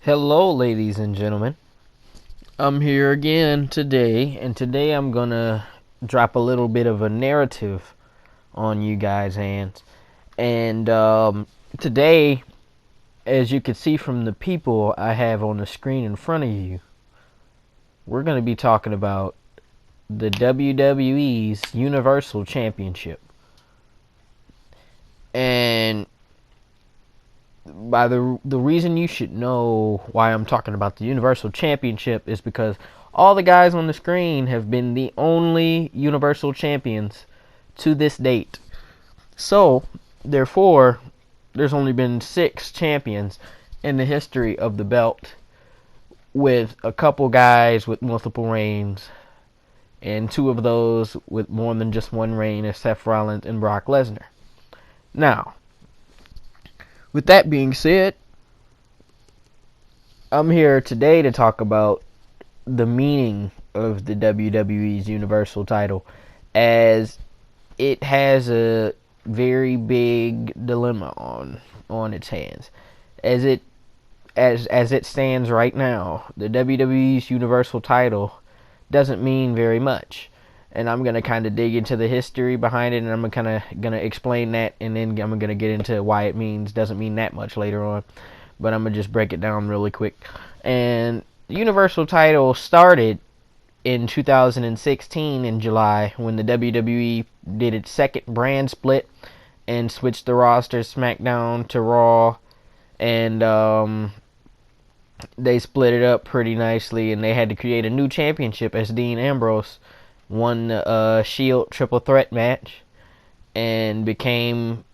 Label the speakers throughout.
Speaker 1: Hello, ladies and gentlemen. I'm here again today, and today I'm gonna drop a little bit of a narrative on you guys' hands. And today, as you can see from the people I have on the screen in front of you, we're gonna be talking about the WWE's Universal Championship. And by the reason you should know why I'm talking about the Universal Championship is because all the guys on the screen have been the only Universal Champions to this date. So, therefore, there's only been 6 champions in the history of the belt, with a couple guys with multiple reigns, and 2 of those with more than just one reign, as Seth Rollins and Brock Lesnar. Now, with that being said, I'm here today to talk about the meaning of the WWE's Universal title, as it has a very big dilemma on its hands. As it stands right now, the WWE's Universal title doesn't mean very much. And I'm going to kind of dig into the history behind it, and I'm kind of going to explain that, and then I'm going to get into why it doesn't mean that much later on. But I'm going to just break it down really quick. And the Universal title started in 2016 in July, when the WWE did its second brand split and switched the roster SmackDown to Raw. And they split it up pretty nicely, and they had to create a new championship, as Dean Ambrose won the Shield Triple Threat match and became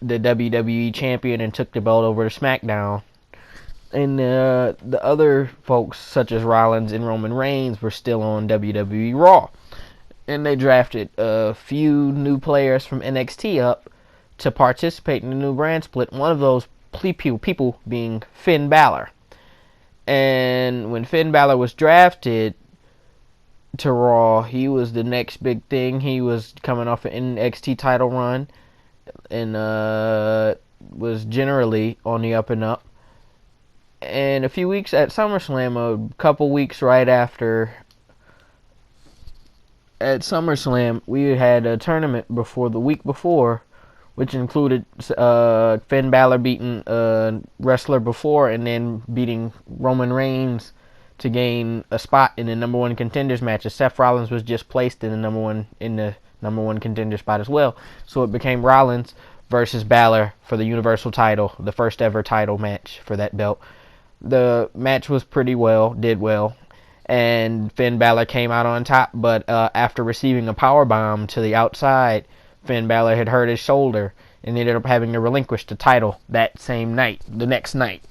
Speaker 1: the WWE champion and took the belt over to SmackDown. And the other folks, such as Rollins and Roman Reigns, were still on WWE Raw. And they drafted a few new players from NXT up to participate in the new brand split. One of those people being Finn Balor. And when Finn Balor was drafted to Raw, he was the next big thing. He was coming off an NXT title run and was generally on the up and up. And a few weeks at SummerSlam, a couple weeks right after, at SummerSlam, we had a tournament the week before, which included Finn Balor beating a wrestler before and then beating Roman Reigns to gain a spot in the number one contenders match. Seth Rollins was just placed in the number one contender spot as well. So it became Rollins versus Balor for the Universal title, the first ever title match for that belt. The match was did well, and Finn Balor came out on top, but after receiving a powerbomb to the outside, Finn Balor had hurt his shoulder and ended up having to relinquish the title the next night.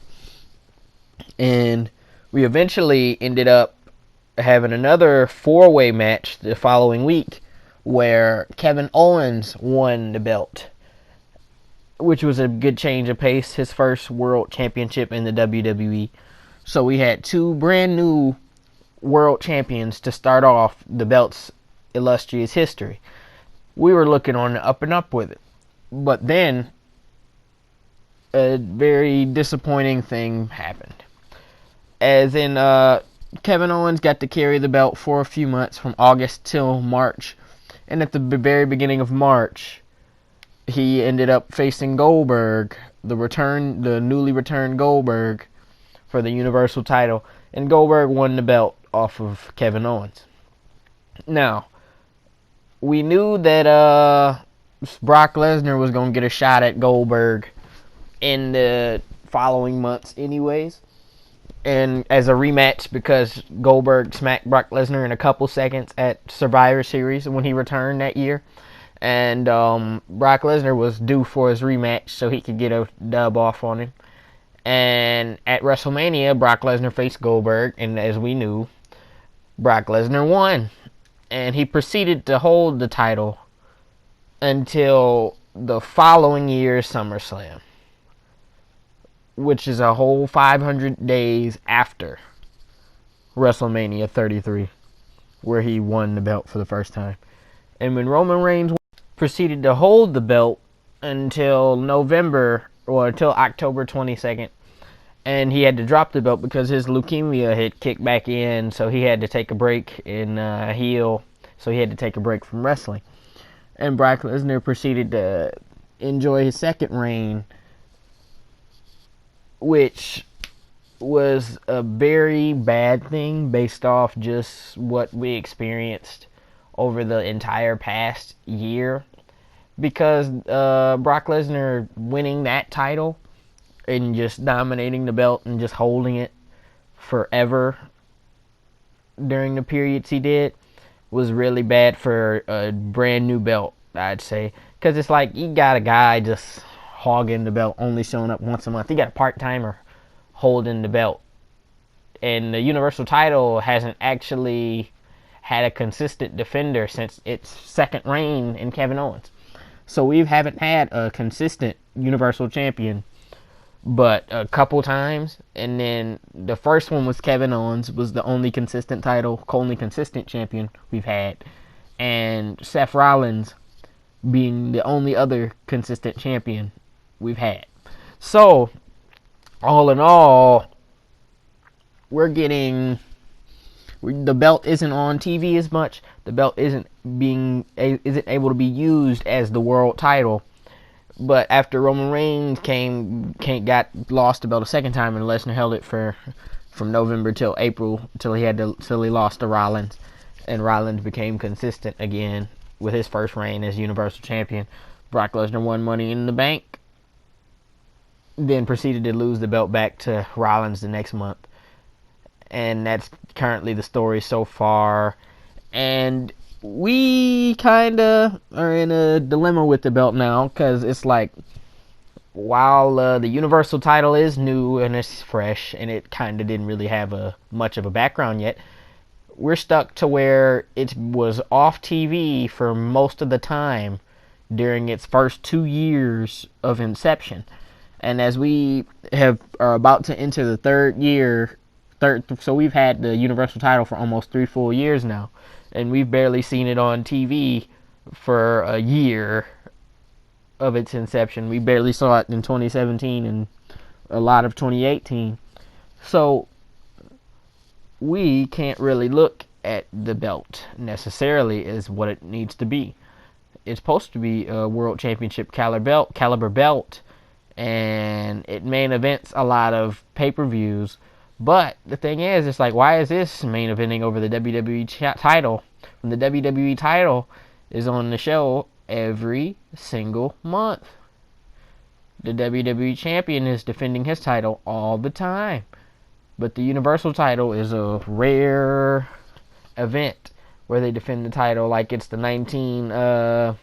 Speaker 1: And we eventually ended up having another 4-way match the following week, where Kevin Owens won the belt, which was a good change of pace, his first world championship in the WWE. So we had 2 brand new world champions to start off the belt's illustrious history. We were looking on the up and up with it. But then a very disappointing thing happened. As in, Kevin Owens got to carry the belt for a few months, from August till March. And at the very beginning of March, he ended up facing Goldberg, the newly returned Goldberg, for the Universal title. And Goldberg won the belt off of Kevin Owens. Now, we knew that Brock Lesnar was going to get a shot at Goldberg in the following months anyways, and as a rematch, because Goldberg smacked Brock Lesnar in a couple seconds at Survivor Series when he returned that year. And Brock Lesnar was due for his rematch so he could get a dub off on him. And at WrestleMania, Brock Lesnar faced Goldberg, and as we knew, Brock Lesnar won. And he proceeded to hold the title until the following year's SummerSlam, which is a whole 500 days after WrestleMania 33, where he won the belt for the first time. And when Roman Reigns proceeded to hold the belt until October 22nd, and he had to drop the belt because his leukemia had kicked back in, so he had to take a break and heal. So he had to take a break from wrestling. And Brock Lesnar proceeded to enjoy his second reign, which was a very bad thing based off just what we experienced over the entire past year. Because Brock Lesnar winning that title and just dominating the belt and just holding it forever during the periods he did was really bad for a brand new belt, I'd say. Because it's like you got a guy just hogging the belt, only showing up once a month. You got a part-timer holding the belt. And the Universal title hasn't actually had a consistent defender since its second reign in Kevin Owens. So we haven't had a consistent Universal champion but a couple times, and then the first one was Kevin Owens, was the only consistent title, only consistent champion we've had, and Seth Rollins being the only other consistent champion we've had. So, all in all, we're getting, the belt isn't on TV as much. The belt isn't able to be used as the world title. But after Roman Reigns got lost the belt a second time, and Lesnar held it from November till April till he lost to Rollins, and Rollins became consistent again with his first reign as Universal Champion. Brock Lesnar won Money in the Bank, then proceeded to lose the belt back to Rollins the next month, and that's currently the story so far. And we kind of are in a dilemma with the belt now, because it's like, while the Universal title is new and it's fresh, and it kind of didn't really have much of a background yet, we're stuck to where it was off TV for most of the time during its first 2 years of inception. And as we are about to enter the third year, so we've had the Universal title for almost 3 full years now, and we've barely seen it on TV for a year of its inception. We barely saw it in 2017 and a lot of 2018. So we can't really look at the belt necessarily as what it needs to be. It's supposed to be a World Championship caliber belt, and it main events a lot of pay-per-views. But the thing is, it's like, why is this main eventing over the WWE title? When the WWE title is on the show every single month. The WWE Champion is defending his title all the time. But the Universal title is a rare event where they defend the title like it's the 1960s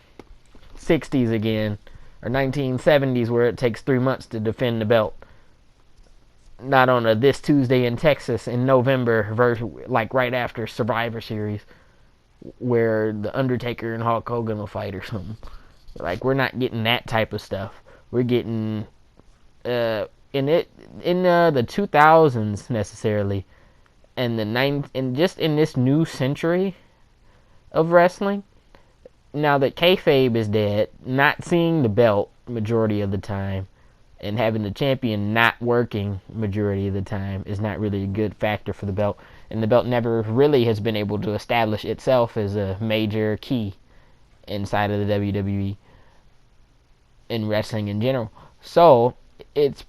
Speaker 1: again, or 1970s, where it takes 3 months to defend the belt. Not on a this Tuesday in Texas in November version, like right after Survivor Series, where the Undertaker and Hulk Hogan will fight or something. Like, we're not getting that type of stuff. We're getting in the 2000s necessarily, and just in this new century of wrestling. Now that kayfabe is dead, not seeing the belt majority of the time, and having the champion not working majority of the time is not really a good factor for the belt. And the belt never really has been able to establish itself as a major key inside of the WWE and wrestling in general. So it's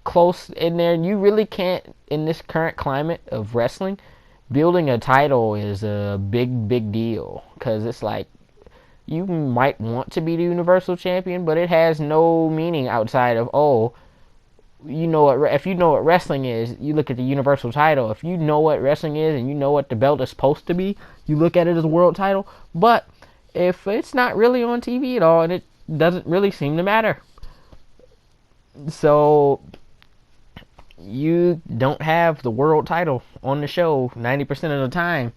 Speaker 1: close in there. You really can't, in this current climate of wrestling, building a title is a big deal, because it's like, you might want to be the Universal Champion, but it has no meaning outside of, if you know what wrestling is, you look at the Universal title. If you know what wrestling is and you know what the belt is supposed to be, you look at it as a world title. But if it's not really on TV at all, and it doesn't really seem to matter, so you don't have the world title on the show 90% of the time,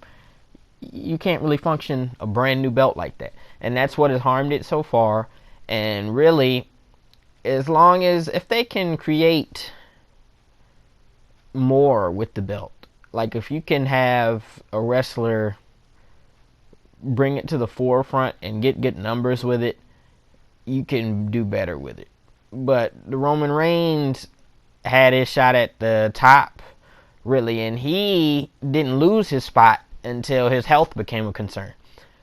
Speaker 1: you can't really function a brand new belt like that. And that's what has harmed it so far. And really, if they can create more with the belt, like if you can have a wrestler bring it to the forefront and get good numbers with it, you can do better with it. But the Roman Reigns had his shot at the top, really, and he didn't lose his spot until his health became a concern.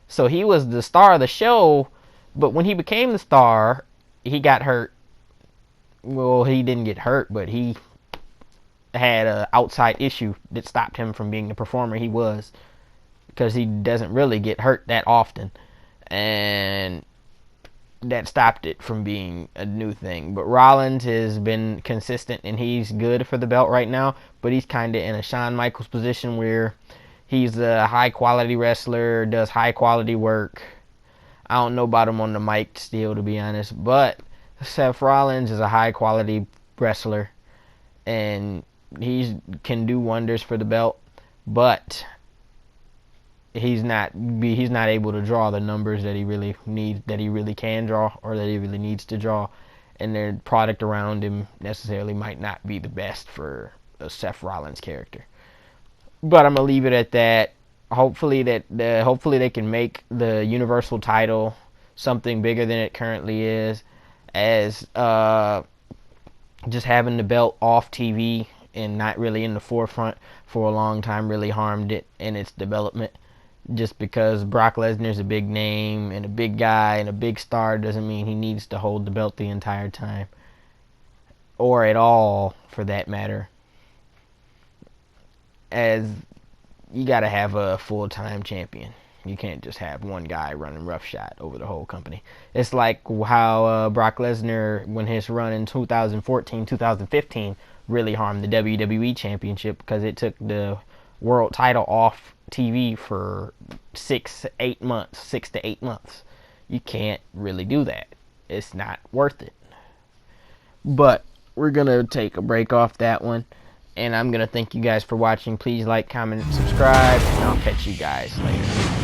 Speaker 1: So he was the star of the show, but when he became the star, he got hurt. Well, he didn't get hurt, but he had an outside issue that stopped him from being the performer he was, because he doesn't really get hurt that often, and that stopped it from being a new thing. But Rollins has been consistent, and he's good for the belt right now, but he's kind of in a Shawn Michaels position where he's a high quality wrestler, does high quality work. I don't know about him on the mic still, to be honest, but Seth Rollins is a high quality wrestler, and he can do wonders for the belt, but he's not able to draw the numbers that he really needs, that he really can draw, or that he really needs to draw, and their product around him necessarily might not be the best for a Seth Rollins character. But I'm gonna leave it at that. Hopefully they can make the Universal title something bigger than it currently is, as just having the belt off TV and not really in the forefront for a long time really harmed it in its development. Just because Brock Lesnar's a big name and a big guy and a big star doesn't mean he needs to hold the belt the entire time, or at all for that matter, as you gotta have a full-time champion. You can't just have one guy running roughshod over the whole company. It's like how Brock Lesnar, when his run in 2014, 2015, really harmed the WWE Championship, because it took the world title off TV for 6 to 8 months. You can't really do that. It's not worth it. But we're gonna take a break off that one, and I'm gonna thank you guys for watching. Please like, comment, and subscribe, and I'll catch you guys later.